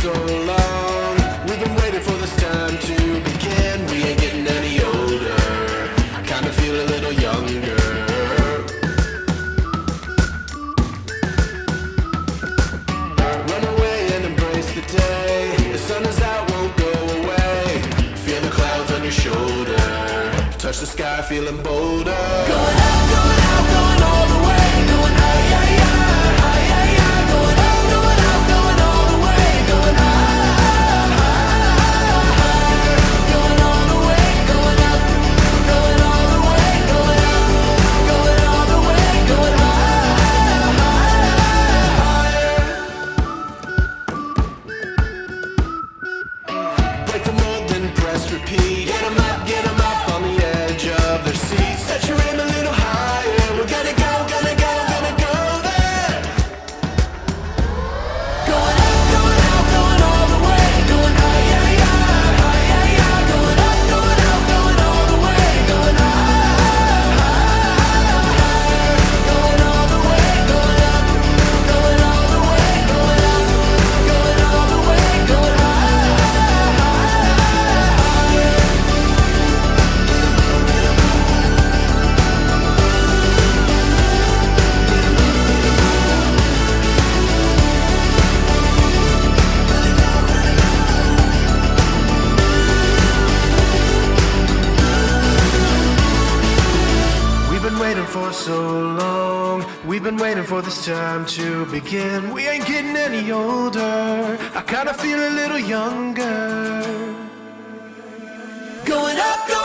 so long. We've been waiting for this time to begin. We ain't getting any older. I kinda feel a little younger. Run away and embrace the day. The sun is out, won't go away. Feel the clouds on your shoulder. Touch the sky, feeling bolder. Going up, going out, going all the way. Going high, yeah, yeah, high, yeah, yeah. Going up, going out, going all the way. Going high, high, going all the way. Going up, going all the way. Going up, going all the way. Going high, higher. Break the mold, then press repeat. Get 'em up on the edge of their seats. Set your aim a little higher. We're gonna go, gonna go, gonna go there. Going up, going out, going all the way. Going high, yeah, yeah, high, yeah, yeah. Going up, going out, going all the way. Going high, higher. Going all the way, going up, going all the way. Going up, going all the way. Going high, higher. We've been waiting for so long. We've been waiting for this time to begin. We ain't getting any older. I kinda feel a little younger. Going up, going